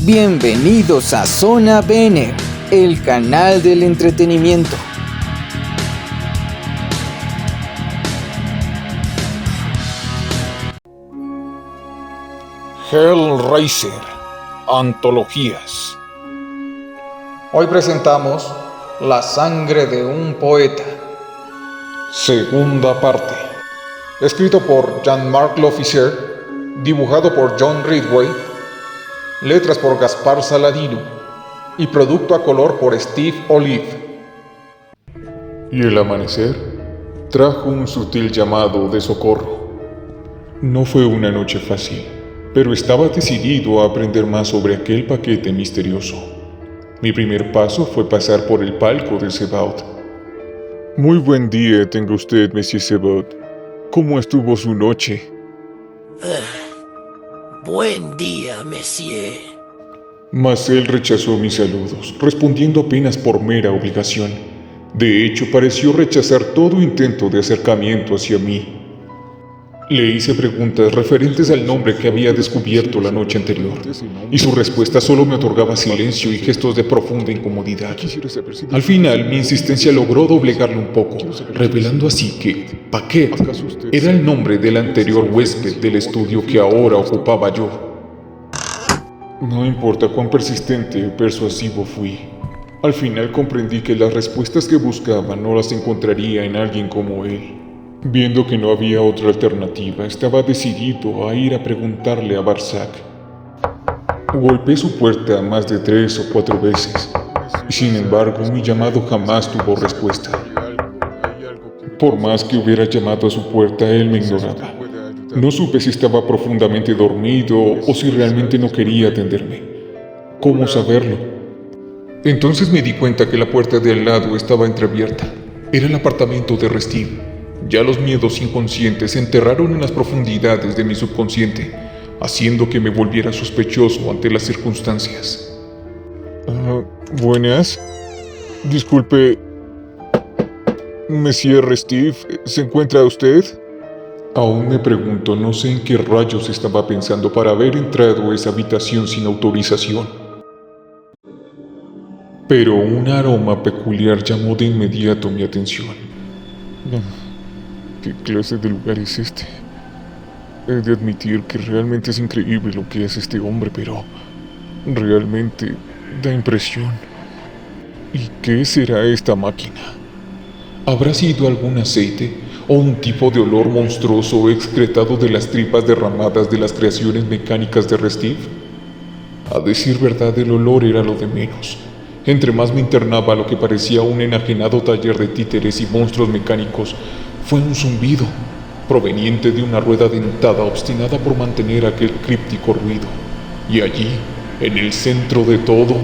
Bienvenidos a Zona Bene, el canal del entretenimiento. Hellraiser, Antologías. Hoy presentamos La sangre de un poeta. Segunda parte. Escrito por Jean-Marc Lofficier, dibujado por John Ridgway, letras por Gaspar Saladino y producto a color por Steve Olive. Y el amanecer trajo un sutil llamado de socorro. No fue una noche fácil, pero estaba decidido a aprender más sobre aquel paquete misterioso. Mi primer paso fue pasar por el palco de Sebaud. Muy buen día tenga usted, Monsieur Sebaud. ¿Cómo estuvo su noche? Buen día, Monsieur. Mas él rechazó mis saludos, respondiendo apenas por mera obligación. De hecho, pareció rechazar todo intento de acercamiento hacia mí. Le hice preguntas referentes al nombre que había descubierto la noche anterior, y su respuesta solo me otorgaba silencio y gestos de profunda incomodidad. Al final, mi insistencia logró doblegarle un poco, revelando así que Paquet era el nombre del anterior huésped del estudio que ahora ocupaba yo. No importa cuán persistente o persuasivo fui, al final comprendí que las respuestas que buscaba no las encontraría en alguien como él. Viendo que no había otra alternativa, estaba decidido a ir a preguntarle a Barsac. Golpeé su puerta más de 3 o 4 veces, y sin embargo mi llamado jamás tuvo respuesta. Por más que hubiera llamado a su puerta, él me ignoraba. No supe si estaba profundamente dormido o si realmente no quería atenderme. ¿Cómo saberlo? Entonces me di cuenta que la puerta de al lado estaba entreabierta. Era el apartamento de Restive. Ya los miedos inconscientes se enterraron en las profundidades de mi subconsciente, haciendo que me volviera sospechoso ante las circunstancias. Buenas. Disculpe, Monsieur Restive, ¿se encuentra usted? Aún me pregunto, no sé en qué rayos estaba pensando para haber entrado a esa habitación sin autorización. Pero un aroma peculiar llamó de inmediato mi atención. ¿Qué clase de lugar es este? He de admitir que realmente es increíble lo que hace este hombre, pero realmente da impresión. ¿Y qué será esta máquina? ¿Habrá sido algún aceite o un tipo de olor monstruoso excretado de las tripas derramadas de las creaciones mecánicas de Restive? A decir verdad, el olor era lo de menos. Entre más me internaba a lo que parecía un enajenado taller de títeres y monstruos mecánicos, fue un zumbido, proveniente de una rueda dentada obstinada por mantener aquel críptico ruido. Y allí, en el centro de todo,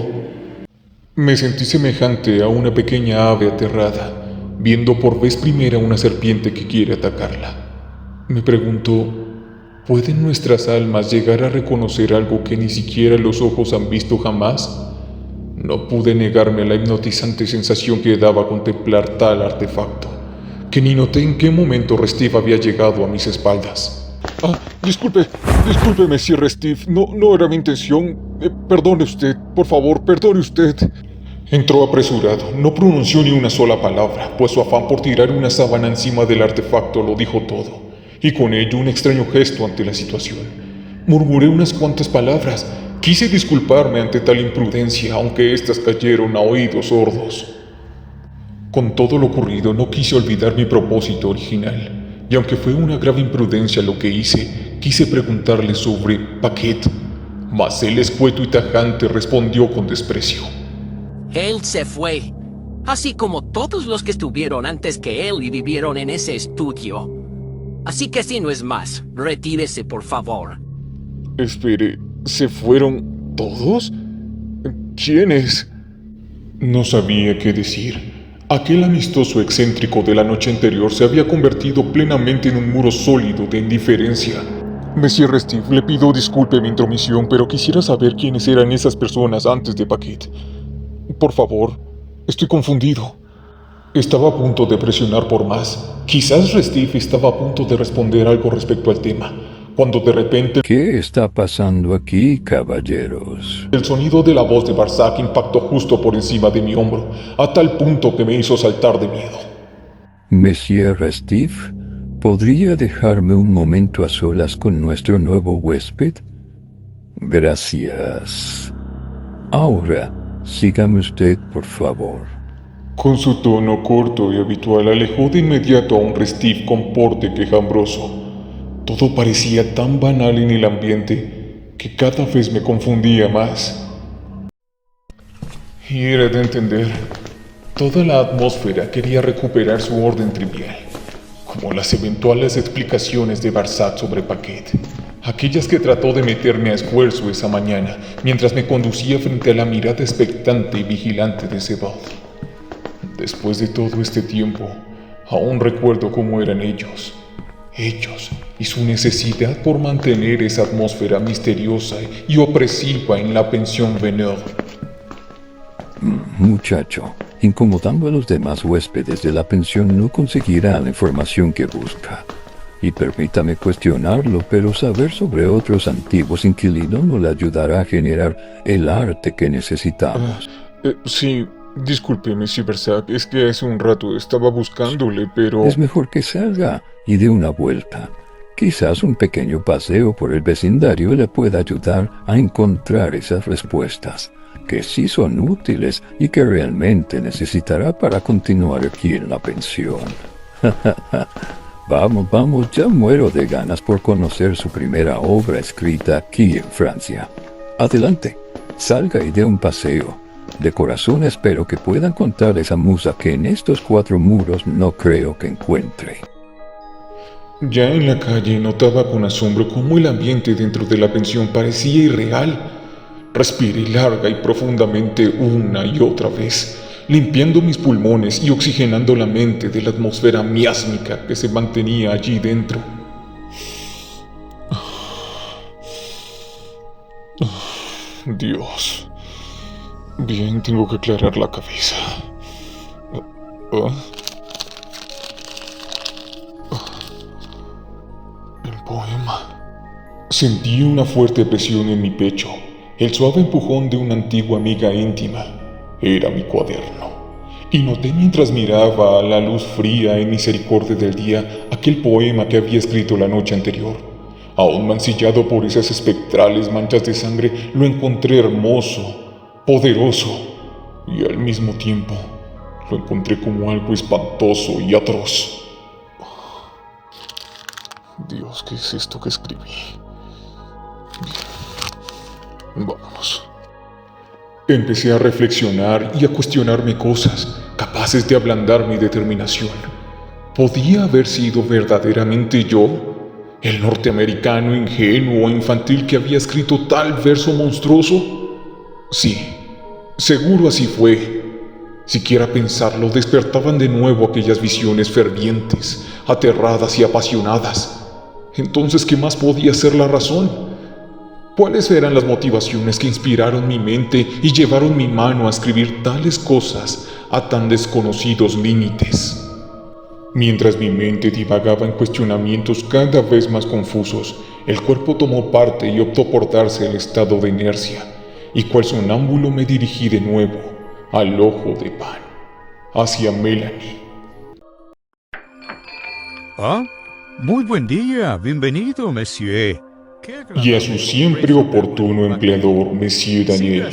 me sentí semejante a una pequeña ave aterrada, viendo por vez primera una serpiente que quiere atacarla. Me preguntó, ¿pueden nuestras almas llegar a reconocer algo que ni siquiera los ojos han visto jamás? No pude negarme a la hipnotizante sensación que daba contemplar tal artefacto, que ni noté en qué momento Restive había llegado a mis espaldas. Disculpe, Monsieur Restive, no era mi intención. Perdone usted, por favor, perdone usted. Entró apresurado, no pronunció ni una sola palabra, pues su afán por tirar una sábana encima del artefacto lo dijo todo, y con ello un extraño gesto ante la situación. Murmuré unas cuantas palabras, quise disculparme ante tal imprudencia, aunque éstas cayeron a oídos sordos. Con todo lo ocurrido, no quise olvidar mi propósito original, y aunque fue una grave imprudencia lo que hice, quise preguntarle sobre Paquet, mas él escueto y tajante respondió con desprecio. Él se fue, así como todos los que estuvieron antes que él y vivieron en ese estudio. Así que si no es más, retírese por favor. Espere, ¿se fueron todos? ¿Quiénes? No sabía qué decir. Aquel amistoso excéntrico de la noche anterior se había convertido plenamente en un muro sólido de indiferencia. Monsieur Restive, le pido disculpe mi intromisión, pero quisiera saber quiénes eran esas personas antes de Paquet. Por favor, estoy confundido. Estaba a punto de presionar por más. Quizás Restive estaba a punto de responder algo respecto al tema, cuando de repente ¿Qué está pasando aquí, caballeros? el sonido de la voz de Barsac impactó justo por encima de mi hombro, a tal punto que me hizo saltar de miedo. Monsieur Steve, ¿podría dejarme un momento a solas con nuestro nuevo huésped? Gracias. Ahora, sígame usted, por favor. Con su tono corto y habitual alejó de inmediato a un Steve con porte quejambroso. Todo parecía tan banal en el ambiente que cada vez me confundía más. Y era de entender, toda la atmósfera quería recuperar su orden trivial, como las eventuales explicaciones de Barsac sobre Paquette, aquellas que trató de meterme a esfuerzo esa mañana mientras me conducía frente a la mirada expectante y vigilante de Sebald. Después de todo este tiempo, aún recuerdo cómo eran ellos y su necesidad por mantener esa atmósfera misteriosa y opresiva en la pensión Veneur. Muchacho, incomodando a los demás huéspedes de la pensión no conseguirá la información que busca. Y permítame cuestionarlo, pero saber sobre otros antiguos inquilinos no le ayudará a generar el arte que necesitamos. Sí, disculpe, Monsieur Barsac, es que hace un rato estaba buscándole, pero... Es mejor que salga y dé una vuelta. Quizás un pequeño paseo por el vecindario le pueda ayudar a encontrar esas respuestas, que sí son útiles y que realmente necesitará para continuar aquí en la pensión. Vamos, ya muero de ganas por conocer su primera obra escrita aquí en Francia. Adelante, salga y dé un paseo. De corazón espero que pueda encontrar esa musa que en estos 4 muros no creo que encuentre. Ya en la calle notaba con asombro cómo el ambiente dentro de la pensión parecía irreal. Respiré larga y profundamente una y otra vez, limpiando mis pulmones y oxigenando la mente de la atmósfera miásmica que se mantenía allí dentro. Dios. Bien, tengo que aclarar la cabeza. El poema. Sentí una fuerte presión en mi pecho, el suave empujón de una antigua amiga íntima. Era mi cuaderno. Y noté mientras miraba a la luz fría y misericordia del día aquel poema que había escrito la noche anterior. Aún mancillado por esas espectrales manchas de sangre, lo encontré hermoso, poderoso, y al mismo tiempo lo encontré como algo espantoso y atroz. Dios, ¿qué es esto que escribí? Bien, vámonos. Empecé a reflexionar y a cuestionarme cosas, capaces de ablandar mi determinación. ¿Podía haber sido verdaderamente yo, el norteamericano ingenuo e infantil que había escrito tal verso monstruoso? Sí, seguro así fue. Siquiera pensarlo despertaban de nuevo aquellas visiones fervientes, aterradas y apasionadas. Entonces, ¿qué más podía ser la razón? ¿Cuáles eran las motivaciones que inspiraron mi mente y llevaron mi mano a escribir tales cosas a tan desconocidos límites? Mientras mi mente divagaba en cuestionamientos cada vez más confusos, el cuerpo tomó parte y optó por darse el estado de inercia, y cual sonámbulo me dirigí de nuevo al ojo de pan, hacia Melanie. Ah, muy buen día, bienvenido, monsieur. Y a su siempre oportuno empleador, Monsieur Daniel.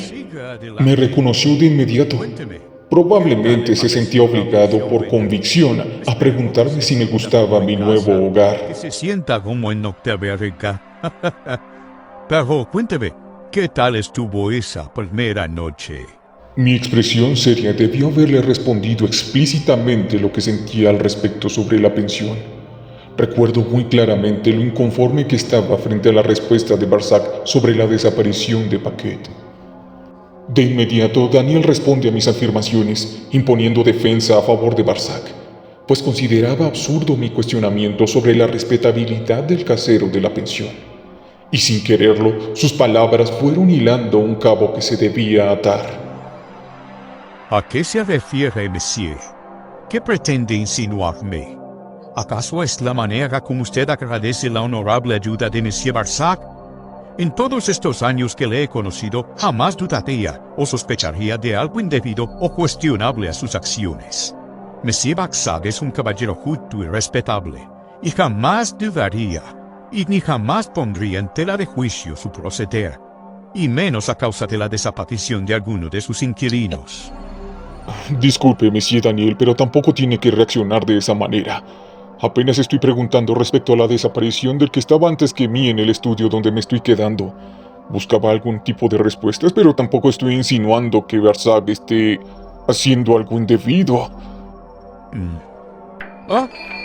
Me reconoció de inmediato. Probablemente se sentía obligado por convicción a preguntarme si me gustaba mi nuevo hogar. Que se sienta como en Norteamérica. Pero cuénteme, ¿qué tal estuvo esa primera noche? Mi expresión seria debió haberle respondido explícitamente lo que sentía al respecto sobre la pensión. Recuerdo muy claramente lo inconforme que estaba frente a la respuesta de Barsac sobre la desaparición de Paquette. De inmediato, Daniel responde a mis afirmaciones, imponiendo defensa a favor de Barsac, pues consideraba absurdo mi cuestionamiento sobre la respetabilidad del casero de la pensión. Y sin quererlo, sus palabras fueron hilando un cabo que se debía atar. ¿A qué se refiere, monsieur? ¿Qué pretende insinuarme? ¿Acaso es la manera como usted agradece la honorable ayuda de Monsieur Barsac? En todos estos años que le he conocido, jamás dudaría o sospecharía de algo indebido o cuestionable a sus acciones. Monsieur Barsac es un caballero justo y respetable, y jamás dudaría, y ni jamás pondría en tela de juicio su proceder, y menos a causa de la desaparición de alguno de sus inquilinos. Disculpe, Monsieur Daniel, pero tampoco tiene que reaccionar de esa manera. Apenas estoy preguntando respecto a la desaparición del que estaba antes que mí en el estudio donde me estoy quedando. Buscaba algún tipo de respuestas, pero tampoco estoy insinuando que Barsac esté haciendo algo indebido.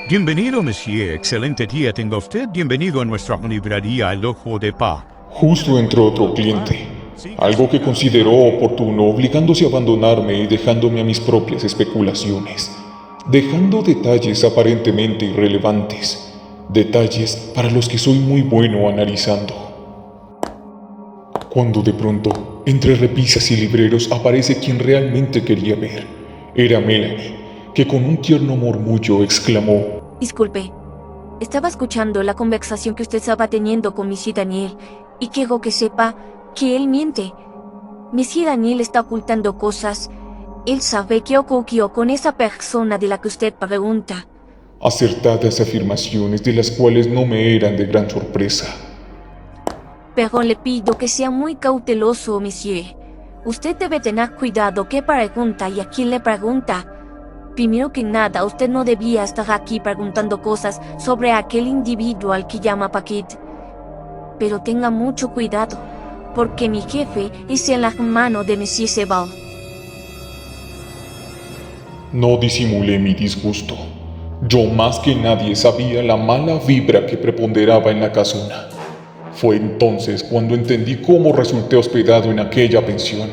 Bienvenido, Monsieur. Excelente día tenga usted. Bienvenido a nuestra librería El Ojo de Pa. Justo entró otro cliente, algo que consideró oportuno, obligándose a abandonarme y dejándome a mis propias especulaciones, dejando detalles aparentemente irrelevantes, detalles para los que soy muy bueno analizando. Cuando de pronto, entre repisas y libreros, aparece quien realmente quería ver. Era Melanie, que con un tierno murmullo exclamó: Disculpe, estaba escuchando la conversación que usted estaba teniendo con Monsieur Daniel y quiero que sepa que él miente. Monsieur Daniel está ocultando cosas. Él sabe qué ocurrió con esa persona de la que usted pregunta. Acertadas afirmaciones de las cuales no me eran de gran sorpresa. Pero le pido que sea muy cauteloso, Monsieur. Usted debe tener cuidado qué pregunta y a quién le pregunta. Primero que nada, usted no debía estar aquí preguntando cosas sobre aquel individuo al que llama Paquet. Pero tenga mucho cuidado, porque mi jefe es el hermano de Monsieur Sebald. No disimulé mi disgusto. Yo más que nadie sabía la mala vibra que preponderaba en la casona. Fue entonces cuando entendí cómo resulté hospedado en aquella pensión,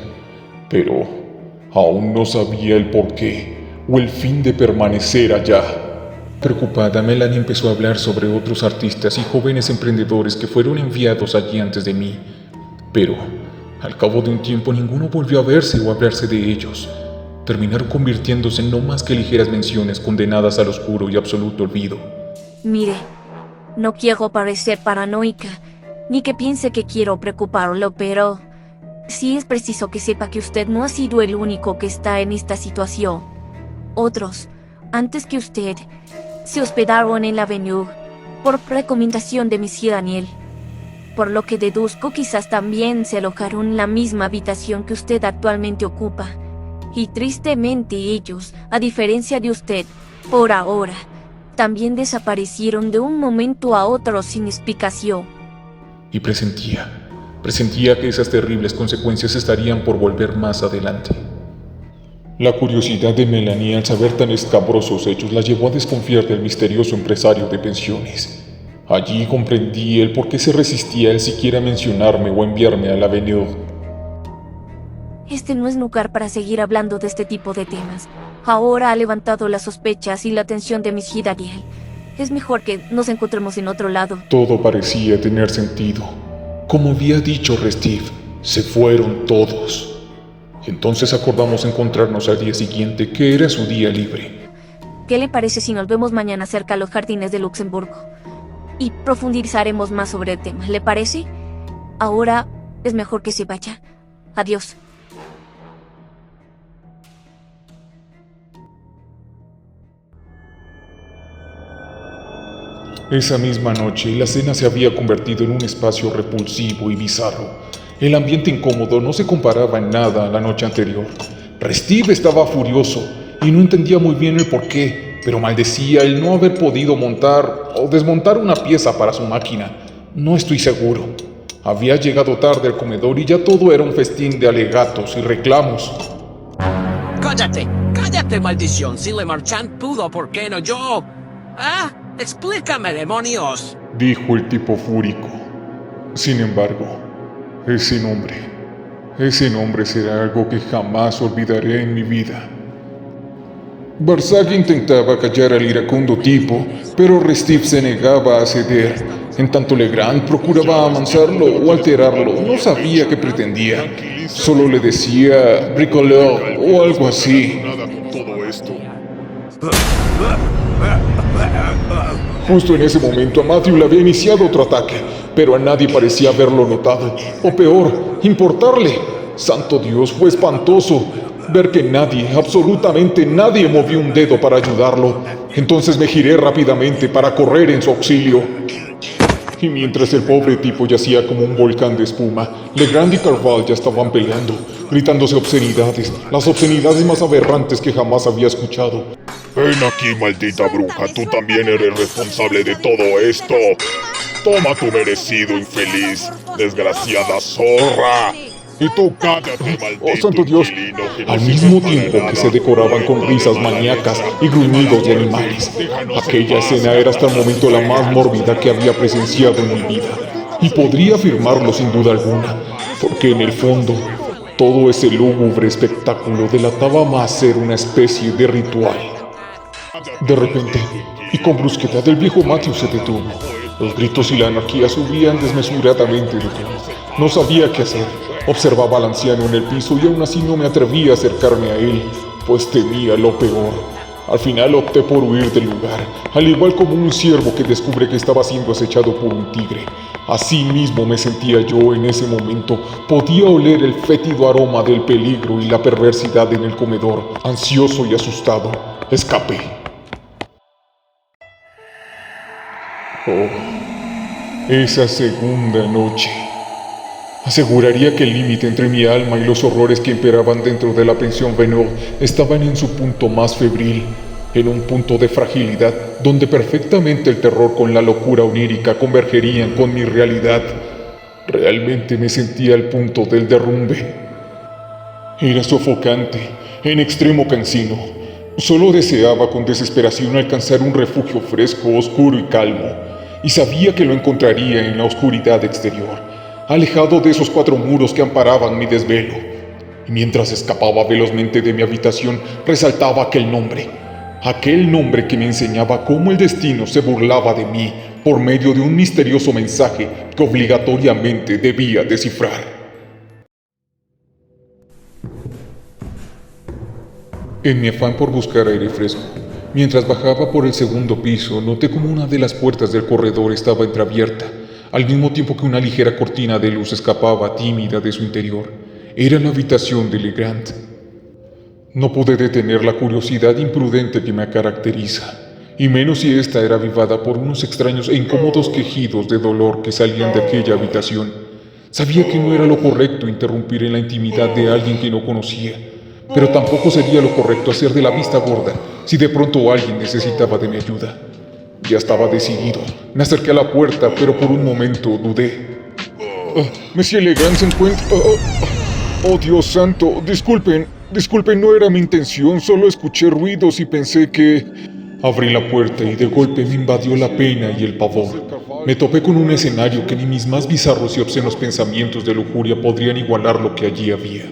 pero aún no sabía el porqué o el fin de permanecer allá. Preocupada, Melanie empezó a hablar sobre otros artistas y jóvenes emprendedores que fueron enviados allí antes de mí, pero al cabo de un tiempo ninguno volvió a verse o a hablarse de ellos. Terminaron convirtiéndose en no más que ligeras menciones condenadas al oscuro y absoluto olvido. Mire, no quiero parecer paranoica, ni que piense que quiero preocuparlo, pero sí es preciso que sepa que usted no ha sido el único que está en esta situación. Otros, antes que usted, se hospedaron en la Avenue por recomendación de Monsieur Daniel. Por lo que deduzco, quizás también se alojaron en la misma habitación que usted actualmente ocupa. Y tristemente ellos, a diferencia de usted, por ahora, también desaparecieron de un momento a otro sin explicación. Y presentía que esas terribles consecuencias estarían por volver más adelante. La curiosidad de Melanie al saber tan escabrosos hechos la llevó a desconfiar del misterioso empresario de pensiones. Allí comprendí el por qué se resistía el siquiera mencionarme o enviarme a la Avenue. Este no es lugar para seguir hablando de este tipo de temas. Ahora ha levantado las sospechas y la atención de Monsieur Daniel. Es mejor que nos encontremos en otro lado. Todo parecía tener sentido. Como había dicho Restif, se fueron todos. Entonces acordamos encontrarnos al día siguiente, que era su día libre. ¿Qué le parece si nos vemos mañana cerca a los jardines de Luxemburgo? Y profundizaremos más sobre el tema, ¿le parece? Ahora es mejor que se vaya. Adiós. Esa misma noche, la cena se había convertido en un espacio repulsivo y bizarro. El ambiente incómodo no se comparaba en nada a la noche anterior. Restif estaba furioso y no entendía muy bien el porqué, pero maldecía el no haber podido montar o desmontar una pieza para su máquina. No estoy seguro. Había llegado tarde al comedor y ya todo era un festín de alegatos y reclamos. ¡Cállate! ¡Cállate, maldición! Si Le Marchand pudo, ¿por qué no yo? ¡Ah! ¡Explícame, demonios! Dijo el tipo fúrico. Sin embargo, ese nombre será algo que jamás olvidaré en mi vida. Barsac intentaba callar al iracundo tipo, pero Restif se negaba a ceder. En tanto Legrand procuraba amansarlo o alterarlo, no sabía qué pretendía. Solo le decía bricoleur o algo así. Nada con todo esto. Justo en ese momento a Matthew le había iniciado otro ataque, pero a nadie parecía haberlo notado, o peor, importarle. Santo Dios, fue espantoso ver que nadie, absolutamente nadie movió un dedo para ayudarlo. Entonces me giré rápidamente para correr en su auxilio. Y mientras el pobre tipo yacía como un volcán de espuma, Legrand y Carval ya estaban peleando, gritándose obscenidades, las obscenidades más aberrantes que jamás había escuchado. Ven aquí, maldita bruja, tú también eres responsable de todo esto. Toma tu merecido, infeliz, desgraciada zorra. Y tú cállate, maldito ¡Oh, santo Dios! inquilino, que no Al sirve mismo para tiempo nada. que se decoraban con risas maníacas y gruñidos de animales. Aquella escena era hasta el momento la más mórbida que había presenciado en mi vida. Y podría afirmarlo sin duda alguna, porque en el fondo, todo ese lúgubre espectáculo delataba más ser una especie de ritual. De repente, y con brusquedad, el viejo Matthew se detuvo. Los gritos y la anarquía subían desmesuradamente de tono. No sabía qué hacer. Observaba al anciano en el piso y aún así no me atrevía a acercarme a él, pues temía lo peor. Al final opté por huir del lugar, al igual como un ciervo que descubre que estaba siendo acechado por un tigre. Así mismo me sentía yo en ese momento. Podía oler el fétido aroma del peligro y la perversidad en el comedor. Ansioso y asustado, escapé. Oh, esa segunda noche. Aseguraría que el límite entre mi alma y los horrores que imperaban dentro de la pensión Venot estaban en su punto más febril, en un punto de fragilidad donde perfectamente el terror con la locura onírica convergerían con mi realidad. Realmente me sentía al punto del derrumbe. Era sofocante, en extremo cansino. Solo deseaba con desesperación alcanzar un refugio fresco, oscuro y calmo, y sabía que lo encontraría en la oscuridad exterior, alejado de esos 4 muros que amparaban mi desvelo. Y mientras escapaba velozmente de mi habitación, resaltaba aquel nombre que me enseñaba cómo el destino se burlaba de mí por medio de un misterioso mensaje que obligatoriamente debía descifrar. En mi afán por buscar aire fresco, mientras bajaba por el segundo piso, noté como una de las puertas del corredor estaba entreabierta, al mismo tiempo que una ligera cortina de luz escapaba tímida de su interior. Era la habitación de Legrand. No pude detener la curiosidad imprudente que me caracteriza, y menos si ésta era avivada por unos extraños e incómodos quejidos de dolor que salían de aquella habitación. Sabía que no era lo correcto interrumpir en la intimidad de alguien que no conocía, pero tampoco sería lo correcto hacer de la vista gorda si de pronto alguien necesitaba de mi ayuda. Ya estaba decidido. Me acerqué a la puerta, pero por un momento dudé. Monsieur Legrand se encuentra... Oh, Dios santo, disculpen, no era mi intención, solo escuché ruidos y pensé que... Abrí la puerta y de golpe me invadió la pena y el pavor. Me topé con un escenario que ni mis más bizarros y obscenos pensamientos de lujuria podrían igualar lo que allí había.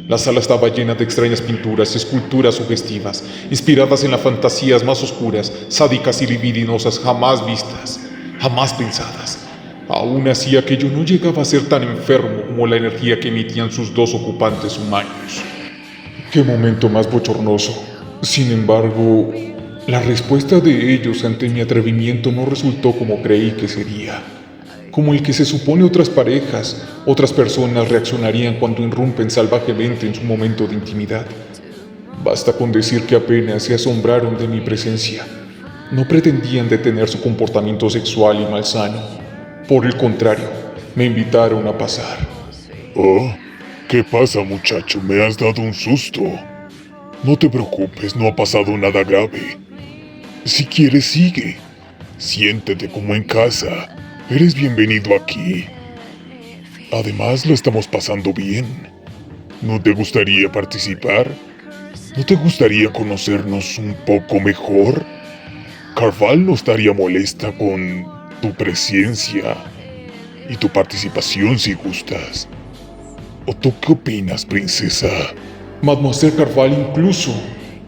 La sala estaba llena de extrañas pinturas, esculturas sugestivas, inspiradas en las fantasías más oscuras, sádicas y libidinosas jamás vistas, jamás pensadas. Aún así, aquello no llegaba a ser tan enfermo como la energía que emitían sus 2 ocupantes humanos. ¡Qué momento más bochornoso! Sin embargo, la respuesta de ellos ante mi atrevimiento no resultó como creí que sería. Como el que se supone otras parejas, otras personas reaccionarían cuando irrumpen salvajemente en su momento de intimidad. Basta con decir que apenas se asombraron de mi presencia. No pretendían detener su comportamiento sexual y malsano. Por el contrario, me invitaron a pasar. Oh, ¿qué pasa, muchacho? Me has dado un susto. No te preocupes, no ha pasado nada grave. Si quieres, sigue. Siéntete como en casa. Eres bienvenido aquí. Además, lo estamos pasando bien. ¿No te gustaría participar? ¿No te gustaría conocernos un poco mejor? Carval no estaría molesta con tu presencia y tu participación si gustas. ¿O tú qué opinas, princesa? Mademoiselle Carval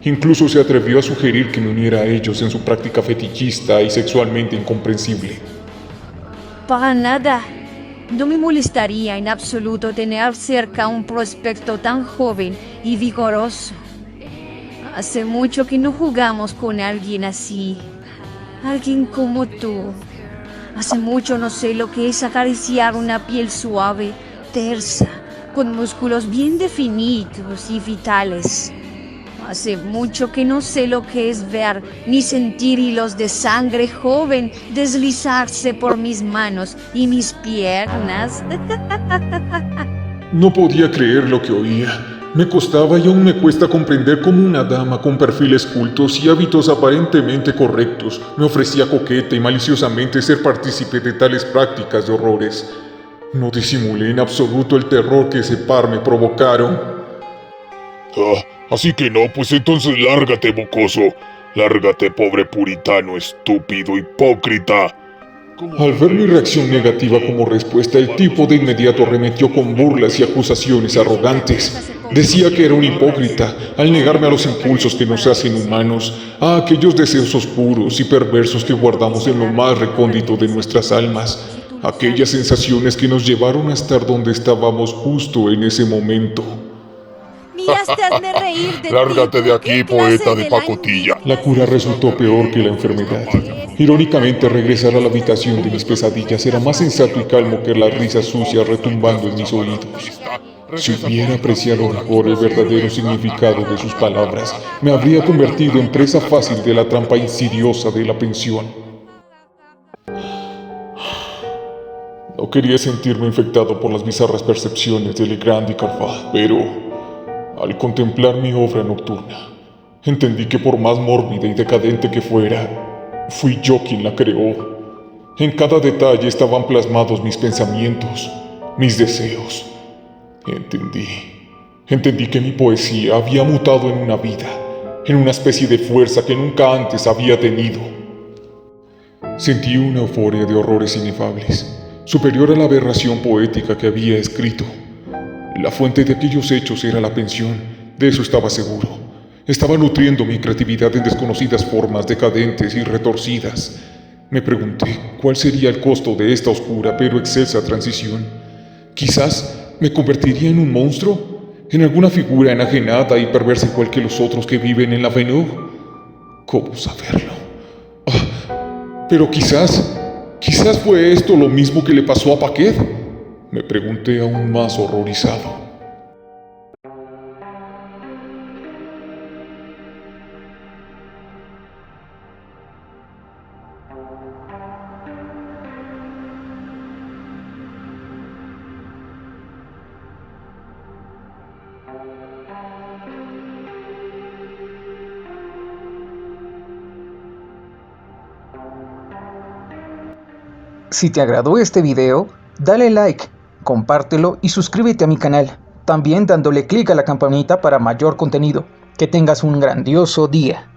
incluso se atrevió a sugerir que me uniera a ellos en su práctica fetichista y sexualmente incomprensible. Para nada. No me molestaría en absoluto tener cerca a un prospecto tan joven y vigoroso. Hace mucho que no jugamos con alguien así. alguien como tú. Hace mucho no sé lo que es acariciar una piel suave, tersa, con músculos bien definidos y vitales. Hace mucho que no sé lo que es ver ni sentir hilos de sangre joven deslizarse por mis manos y mis piernas. No podía creer lo que oía. Me costaba y aún me cuesta comprender cómo una dama con perfiles cultos y hábitos aparentemente correctos me ofrecía coqueta y maliciosamente ser partícipe de tales prácticas de horrores. No disimulé en absoluto el terror que ese par me provocaron. Así que no, pues entonces lárgate, mocoso. Lárgate, pobre puritano, estúpido, hipócrita. Al ver mi reacción negativa como respuesta, el tipo de inmediato arremetió con burlas y acusaciones arrogantes. Decía que era un hipócrita al negarme a los impulsos que nos hacen humanos, a aquellos deseos oscuros y perversos que guardamos en lo más recóndito de nuestras almas, aquellas sensaciones que nos llevaron a estar donde estábamos justo en ese momento. Miraste, hazme reír de Lárgate ti. de aquí, ¿Qué clase poeta de daño pacotilla. La cura resultó peor que la enfermedad. Irónicamente, regresar a la habitación de mis pesadillas era más sensato y calmo que las risas sucias retumbando en mis oídos. Si hubiera apreciado mejor el verdadero significado de sus palabras, me habría convertido en presa fácil de la trampa insidiosa de la pensión. No quería sentirme infectado por las bizarras percepciones de Legrand y Carval, pero al contemplar mi obra nocturna, entendí que por más mórbida y decadente que fuera, fui yo quien la creó. En cada detalle estaban plasmados mis pensamientos, mis deseos. Entendí que mi poesía había mutado en una vida, en una especie de fuerza que nunca antes había tenido. Sentí una euforia de horrores inefables, superior a la aberración poética que había escrito. La fuente de aquellos hechos era la pensión, de eso estaba seguro. Estaba nutriendo mi creatividad en desconocidas formas decadentes y retorcidas. Me pregunté cuál sería el costo de esta oscura pero excelsa transición. Quizás me convertiría en un monstruo, en alguna figura enajenada y perversa igual que los otros que viven en la Avenue. ¿Cómo saberlo? Pero quizás fue esto lo mismo que le pasó a Paquet. Me pregunté aún más horrorizado. Si te agradó este video, dale like, compártelo y suscríbete a mi canal, también dándole clic a la campanita para mayor contenido. Que tengas un grandioso día.